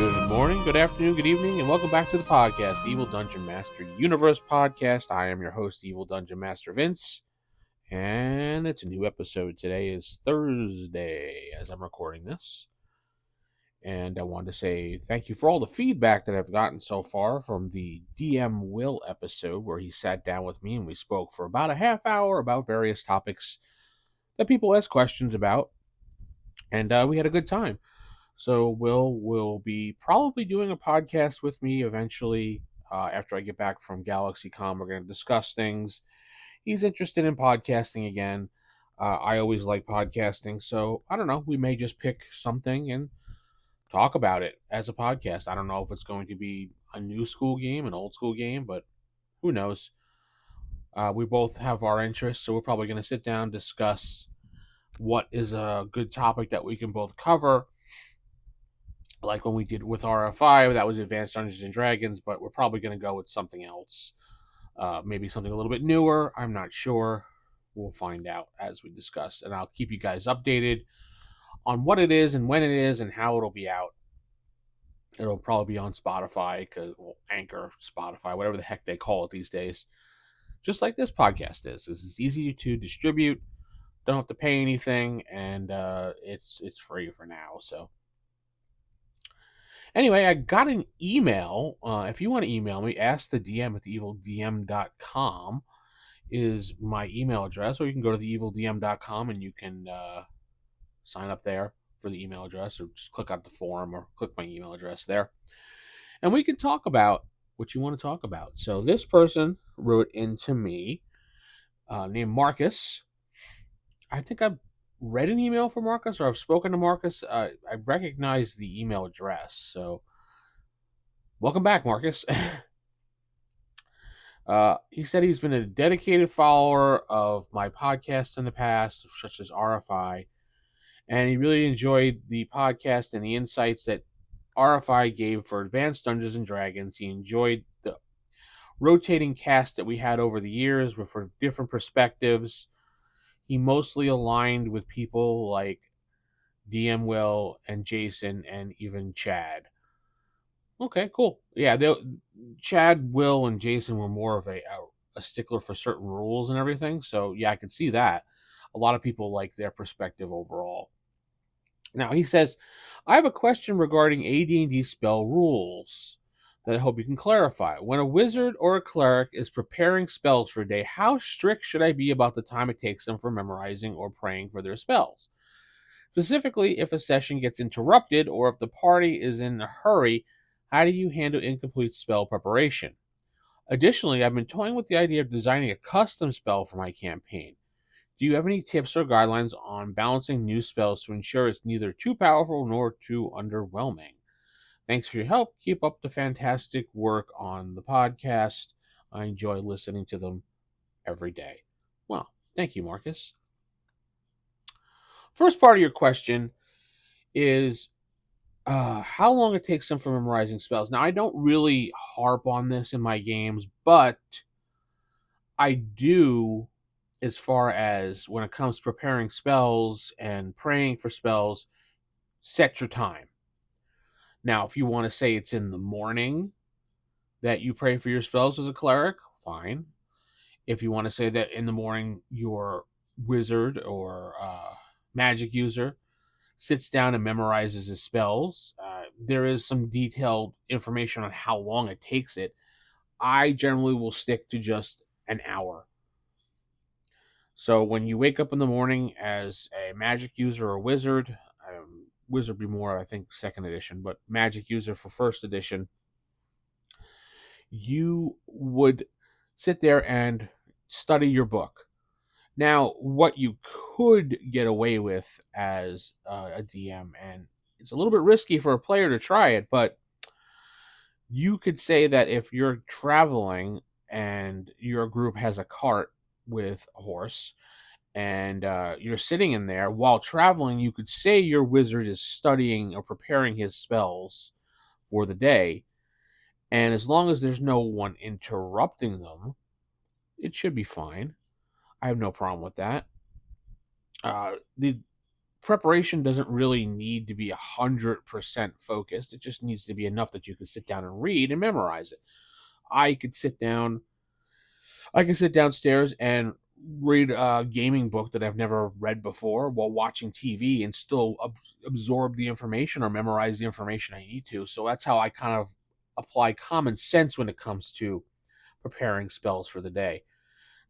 Good morning, good afternoon, good evening, and welcome back to the podcast, Evil Dungeon Master Universe Podcast. I am your host, Evil Dungeon Master Vince, and it's a new episode. Today is Thursday as I'm recording this. And I wanted to say thank you for all the feedback that I've gotten so far from the DM Will episode, where he sat down with me and we spoke for about a half hour about various topics that people ask questions about, and we had a good time. So will be probably doing a podcast with me eventually after I get back from GalaxyCon. We're going to discuss things. He's interested in podcasting again. I always like podcasting, so I don't know. We may just pick something and talk about it as a podcast. I don't know if it's going to be a new school game, an old school game, but who knows? We both have our interests, so we're probably going to sit down, discuss what is a good topic that we can both cover, like when we did with RFI, that was Advanced Dungeons and Dragons, but we're probably going to go with something else. Maybe something a little bit newer. I'm not sure. We'll find out as we discuss, and I'll keep you guys updated on what it is and when it is and how it'll be out. It'll probably be on Spotify, Anchor, Spotify, whatever the heck they call it these days. Just like this podcast is. This is easy to distribute. Don't have to pay anything, and it's free for now. So anyway, I got an email. If you want to email me, ask the DM at theevildm.com is my email address, or you can go to theevildm.com and you can sign up there for the email address, or just click out the form or click my email address there. And we can talk about what you want to talk about. So this person wrote into me named Marcus. I think I've read an email from Marcus, or I've spoken to Marcus. I recognize the email address. So welcome back, Marcus. He said he's been a dedicated follower of my podcasts in the past, such as RFI, and he really enjoyed the podcast and the insights that RFI gave for Advanced Dungeons and Dragons. He enjoyed the rotating cast that we had over the years with for different perspectives. He mostly aligned with people like DM Will and Jason and even Chad. Okay, cool. Yeah, Chad, Will, and Jason were more of a stickler for certain rules and everything. So yeah, I could see that. A lot of people like their perspective overall. Now he says, I have a question regarding AD&D spell rules that I hope you can clarify. When a wizard or a cleric is preparing spells for a day, how strict should I be about the time it takes them for memorizing or praying for their spells? Specifically, if a session gets interrupted or if the party is in a hurry, how do you handle incomplete spell preparation? Additionally, I've been toying with the idea of designing a custom spell for my campaign. Do you have any tips or guidelines on balancing new spells to ensure it's neither too powerful nor too underwhelming? Thanks for your help. Keep up the fantastic work on the podcast. I enjoy listening to them every day. Well, thank you, Marcus. First part of your question is how long it takes them for memorizing spells. Now, I don't really harp on this in my games, but I do as far as when it comes to preparing spells and praying for spells, set your time. Now, if you want to say it's in the morning that you pray for your spells as a cleric, fine. If you want to say that in the morning your wizard or magic user sits down and memorizes his spells, there is some detailed information on how long it takes it. I generally will stick to just an hour. So when you wake up in the morning as a magic user or wizard, wizard be more, I think, second edition, but magic user for first edition, you would sit there and study your book. Now, what you could get away with as a DM, and it's a little bit risky for a player to try it, but you could say that if you're traveling and your group has a cart with a horse, and you're sitting in there while traveling, you could say your wizard is studying or preparing his spells for the day. And as long as there's no one interrupting them, it should be fine. I have no problem with that. The preparation doesn't really need to be 100% focused. It just needs to be enough that you can sit down and read and memorize it. I could sit down, I can sit downstairs and read a gaming book that I've never read before while watching TV and still absorb the information or memorize the information I need to. So that's how I kind of apply common sense when it comes to preparing spells for the day.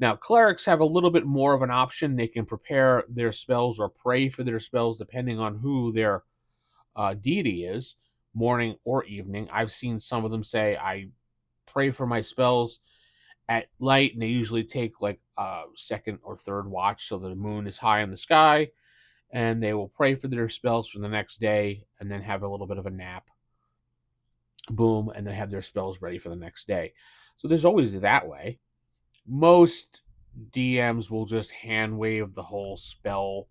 Now, clerics have a little bit more of an option. They can prepare their spells or pray for their spells depending on who their deity is, morning or evening. I've seen some of them say, I pray for my spells at night, and they usually take like a second or third watch so the moon is high in the sky, and they will pray for their spells for the next day and then have a little bit of a nap. Boom, and then have their spells ready for the next day. So there's always that way. Most DMs will just hand wave the whole spell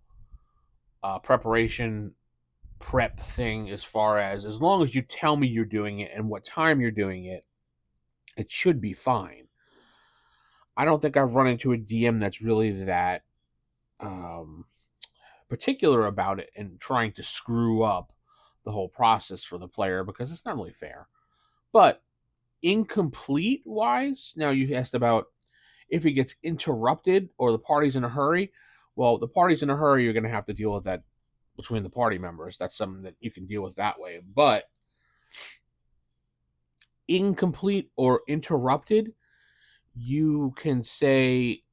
preparation prep thing as long as you tell me you're doing it and what time you're doing it, it should be fine. I don't think I've run into a DM that's really that um, particular about it and trying to screw up the whole process for the player because it's not really fair. But incomplete wise, now you asked about if he gets interrupted or the party's in a hurry. Well, the party's in a hurry, you're going to have to deal with that between the party members. That's something that you can deal with that way. But incomplete or interrupted, you can say,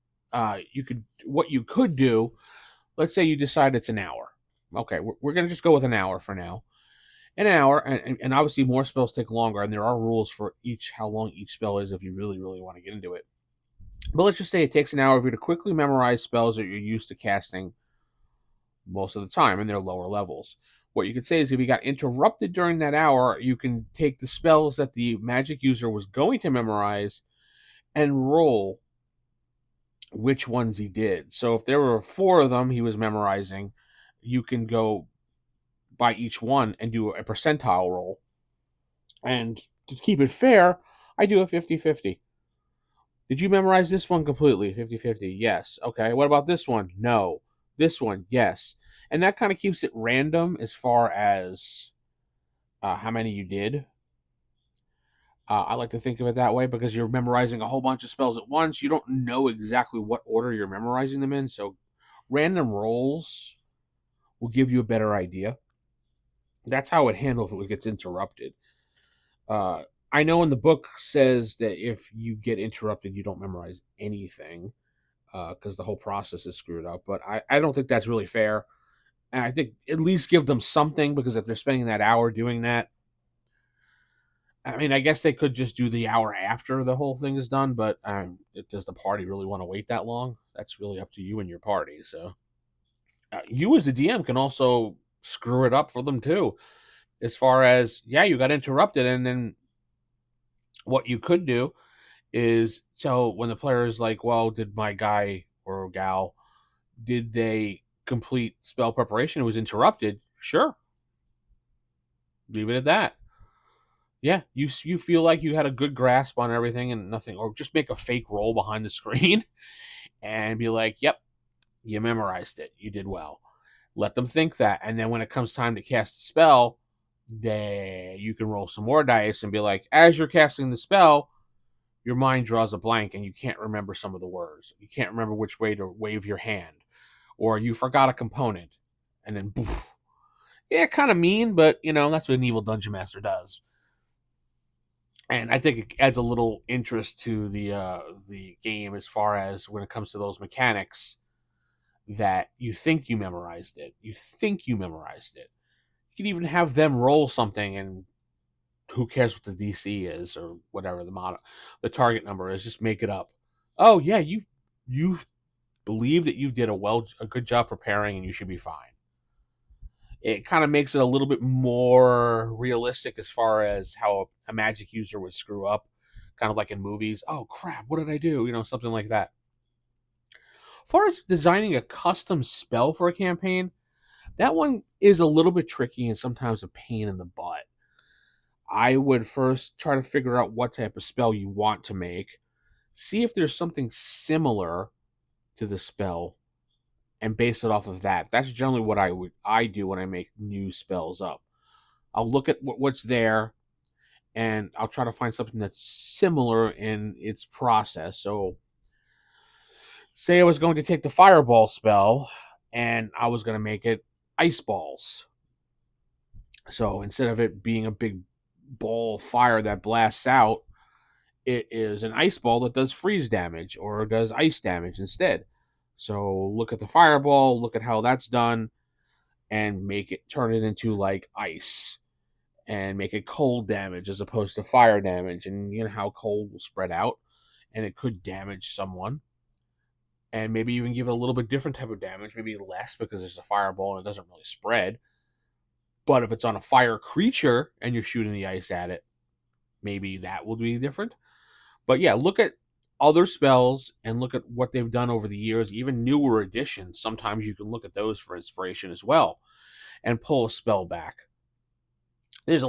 what you could do, let's say you decide it's an hour. Okay, we're going to just go with an hour for now. An hour, and obviously more spells take longer, and there are rules for how long each spell is if you really, really want to get into it. But let's just say it takes an hour for you to quickly memorize spells that you're used to casting most of the time, and they're lower levels. What you could say is if you got interrupted during that hour, you can take the spells that the magic user was going to memorize and roll which ones he did. So if there were 4 of them he was memorizing, you can go by each one and do a percentile roll. And to keep it fair, I do a 50-50. Did you memorize this one completely? 50-50. Yes. Okay. What about this one? No. This one? Yes. And that kind of keeps it random as far as how many you did. I like to think of it that way because you're memorizing a whole bunch of spells at once. You don't know exactly what order you're memorizing them in. So random rolls will give you a better idea. That's how it handles if it gets interrupted. Uh, I know in the book says that if you get interrupted, you don't memorize anything because the whole process is screwed up. But I don't think that's really fair. And I think at least give them something because if they're spending that hour doing that, I mean, I guess they could just do the hour after the whole thing is done. But does the party really want to wait that long? That's really up to you and your party. So you as the DM can also screw it up for them too. As far as you got interrupted, and then what you could do is so when the player is like, well, did my guy or gal, did they complete spell preparation? It was interrupted. Sure, leave it at that. Yeah, you feel like you had a good grasp on everything and nothing, or just make a fake roll behind the screen and be like, yep, you memorized it. You did well. Let them think that, and then when it comes time to cast the spell, you can roll some more dice and be like, as you're casting the spell, your mind draws a blank and you can't remember some of the words. You can't remember which way to wave your hand, or you forgot a component, and then poof. Yeah, kind of mean, but that's what an evil dungeon master does. And I think it adds a little interest to the game as far as when it comes to those mechanics that you think you memorized it. You think you memorized it. You can even have them roll something and who cares what the DC is or whatever the target number is, just make it up. Oh yeah, you believe that you did a good job preparing and you should be fine. It kind of makes it a little bit more realistic as far as how a magic user would screw up, kind of like in movies. Oh crap, what did I do? Something like that. As far as designing a custom spell for a campaign, that one is a little bit tricky and sometimes a pain in the butt. I would first try to figure out what type of spell you want to make, see if there's something similar to the spell, and base it off of that. That's generally what I do when I make new spells up. I'll look at what's there, and I'll try to find something that's similar in its process. So, say I was going to take the fireball spell, and I was going to make it ice balls. So instead of it being a big ball of fire that blasts out, it is an ice ball that does freeze damage or does ice damage instead. So look at the fireball, look at how that's done, and turn it into like ice and make it cold damage as opposed to fire damage. And you know how cold will spread out and it could damage someone. And maybe even give it a little bit different type of damage, maybe less because it's a fireball and it doesn't really spread. But if it's on a fire creature and you're shooting the ice at it, maybe that will be different. But yeah, look at other spells and look at what they've done over the years, even newer editions. Sometimes you can look at those for inspiration as well and pull a spell back. There's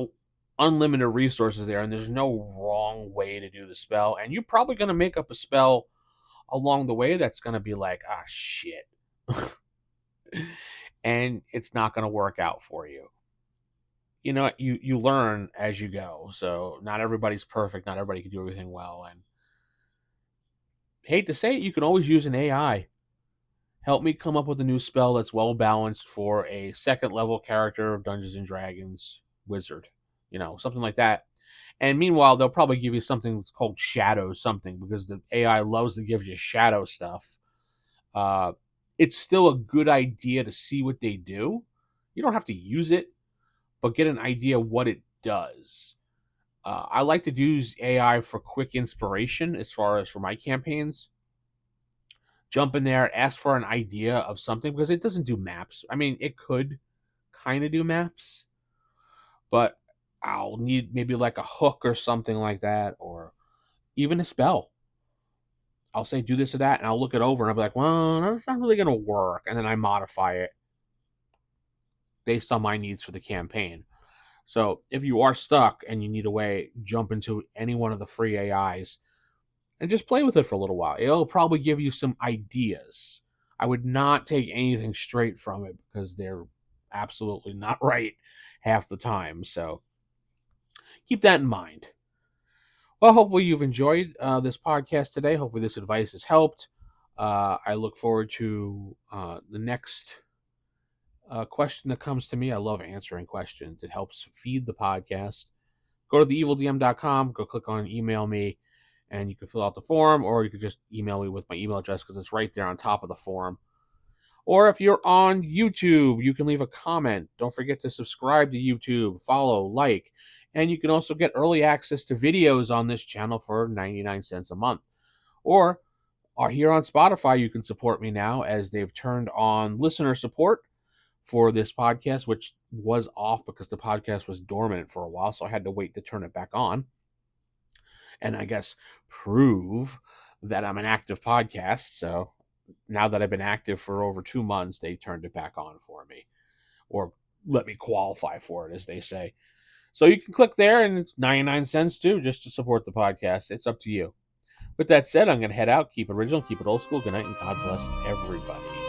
unlimited resources there, and there's no wrong way to do the spell. And you're probably going to make up a spell along the way that's going to be like, ah, shit. And it's not going to work out for you. You know, you learn as you go. So not everybody's perfect. Not everybody can do everything well. And hate to say it, you can always use an AI. Help me come up with a new spell that's well balanced for a second level character of Dungeons and Dragons wizard. You know, something like that. And meanwhile, they'll probably give you something that's called shadow something because the AI loves to give you shadow stuff. It's still a good idea to see what they do. You don't have to use it, but get an idea what it does. I like to use AI for quick inspiration as far as for my campaigns. Jump in there, ask for an idea of something because it doesn't do maps. I mean, it could kind of do maps, but I'll need maybe like a hook or something like that, or even a spell. I'll say do this or that, and I'll look it over and I'll be like, well, that's not really going to work. And then I modify it based on my needs for the campaign. So if you are stuck and you need a way, jump into any one of the free AIs and just play with it for a little while. It'll probably give you some ideas. I would not take anything straight from it because they're absolutely not right half the time. So keep that in mind. Well, hopefully you've enjoyed this podcast today. Hopefully this advice has helped. I look forward to the next question that comes to me. I love answering questions. It helps feed the podcast. Go to theevildm.com, go click on email me, and you can fill out the form, or you can just email me with my email address because it's right there on top of the form. Or if you're on YouTube, you can leave a comment. Don't forget to subscribe to YouTube, follow, like, and you can also get early access to videos on this channel for 99 cents a month. Or here on Spotify, you can support me now as they've turned on listener support for this podcast, which was off because the podcast was dormant for a while, so I had to wait to turn it back on. And I guess prove that I'm an active podcast. So now that I've been active for over 2 months, they turned it back on for me, or let me qualify for it, as they say. So you can click there, and it's 99 cents too, just to support the podcast. It's up to you. With that said, I'm going to head out. Keep it original, keep it old school. Good night, and God bless everybody.